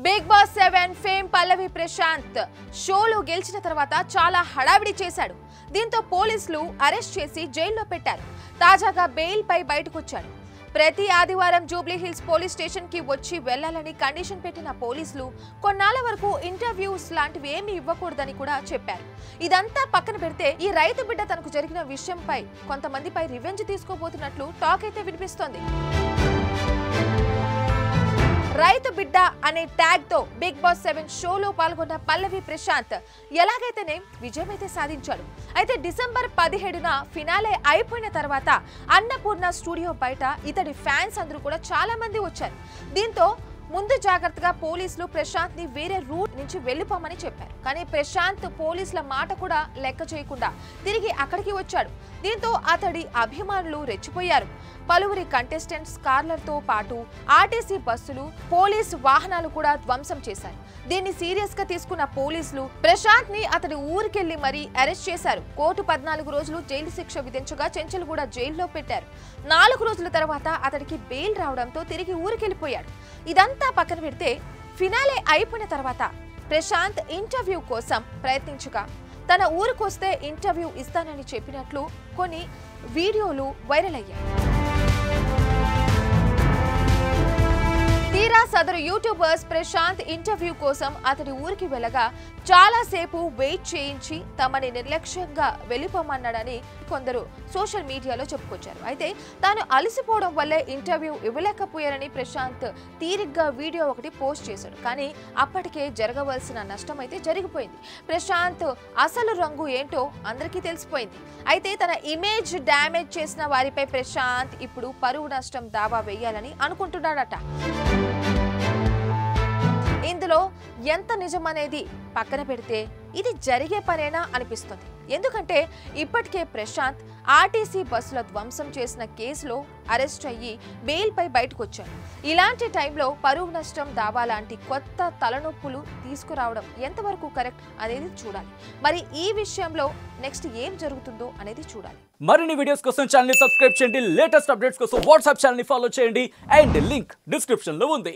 Big boss 7 fame పల్లవి ప్రశాంత్ షోలో గెలిచిన తర్వాత చాలా హడావిడి చేశాడు. దీంతో పోలీసులు అరెస్ట్ చేసి జైల్లో పెట్టారు. తాజాగా బెయిల్ పై బయటకు వచ్చాడు. ప్రతి ఆదివారం జూబ్లీ హిల్స్ పోలీస్ స్టేషన్ కి వచ్చి వెళ్లాలని కండిషన్ పెట్టిన పోలీసులు కొన్నాళ్ల వరకు ఇంటర్వ్యూస్ లాంటివి ఏమీ ఇవ్వకూడదని కూడా చెప్పారు. ఇదంతా పక్కన పెడితే ఈ రైతు బిడ్డ తనకు జరిగిన విషయంపై కొంతమందిపై రివెంజ్ తీసుకోబోతున్నట్లు టాక్ అయితే వినిపిస్తోంది. రైతు బిడ్డ అనే ట్యాగ్ తో బిగ్ బాస్ 7 షోలో పాల్గొన్న పల్లవి ప్రశాంత్ ఎలాగైతేనే విజయం అయితే సాధించాడు. అయితే డిసెంబర్ 17న ఫినాలే అయిపోయిన తర్వాత అన్నపూర్ణ స్టూడియో బయట ఇతడి ఫ్యాన్స్ అందరూ కూడా చాలా మంది వచ్చారు. దీంతో ముందు జాగ్రత్తగా పోలీసులు ప్రశాంత్ ని వేరే రూట్ నుంచి వెళ్లిపోమని చెప్పారు. కానీ ప్రశాంత్ పోలీసుల మాట కూడా లెక్క చేయకుండా తిరిగి అక్కడికి వచ్చాడు. దీంతో అతడి అభిమానులు రెచ్చిపోయారు. పలువురి కంటెస్టెంట్స్ కార్లతో పాటు ఆర్టీసీ బస్సులు, పోలీసు వాహనాలు కూడా ధ్వంసం చేశారు. దీన్ని సీరియస్ గా తీసుకున్న పోలీసులు ప్రశాంత్ ని అతడి ఊరికెళ్లి మరీ అరెస్ట్ చేశారు. కోర్టు 14 రోజులు జైలు శిక్ష విధించగా చెంచల్గూడ జైల్లో పెట్టారు. 4 రోజుల తర్వాత అతడికి బెయిల్ రావడంతో తిరిగి ఊరికెళ్లిపోయాడు. ఇదంతా పక్కన పెడితే ఫినాలే అయిపోయిన తర్వాత ప్రశాంత్ ఇంటర్వ్యూ కోసం ప్రయత్నించగా తన ఊరికొస్తే ఇంటర్వ్యూ ఇస్తానని చెప్పినట్లు కొన్ని వీడియోలు వైరల్ అయ్యాయి. తీరా సదరు యూట్యూబర్స్ ప్రశాంత్ ఇంటర్వ్యూ కోసం అతడి ఊరికి వెళ్ళగా చాలా సేపు వెయిట్ చేయించి తమని నిర్లక్ష్యంగా వెళ్ళిపోమన్నాడని కొందరు సోషల్ మీడియాలో చెప్పుకొచ్చారు. అయితే తాను అలసిపోవడం వల్లే ఇంటర్వ్యూ ఇవ్వలేకపోయారని ప్రశాంత్ తీరిగ్గా వీడియో ఒకటి పోస్ట్ చేశాడు. కానీ అప్పటికే జరగవలసిన నష్టం అయితే జరిగిపోయింది. ప్రశాంత్ అసలు రంగు ఏంటో అందరికీ తెలిసిపోయింది. అయితే తన ఇమేజ్ డ్యామేజ్ చేసిన వారిపై ప్రశాంత్ ఇప్పుడు పరువు నష్టం దావా వేయాలని అనుకుంటున్నాడట. ఇందులో ఎంత నిజమనేది పక్కన పెడితే ఇది జరిగే పనేనా అనిపిస్తుంది. ఎందుకంటే ఇప్పటికే ప్రశాంత్ ఆర్టీసీ బస్సుల ధ్వంసం చేసిన కేసులో అరెస్ట్ అయ్యి బెయిల్ పై బయటకు వచ్చాడు. ఇలాంటి టైంలో పరువు నష్టం దావా లాంటి కొత్త తలనొప్పులు తీసుకురావడం ఎంతవరకు కరెక్ట్ అనేది చూడాలి. మరి ఈ విషయంలో నెక్స్ట్ ఏం జరుగుతుందో అనేది చూడాలి. మరిన్ని వీడియోస్ కోసం ఛానల్ ని సబ్స్క్రైబ్ చేయండి. లేటెస్ట్ అప్డేట్స్ కోసం వాట్సాప్ ఛానల్ ని ఫాలో చేయండి. అండ్ లింక్ డిస్క్రిప్షన్ లో ఉంది.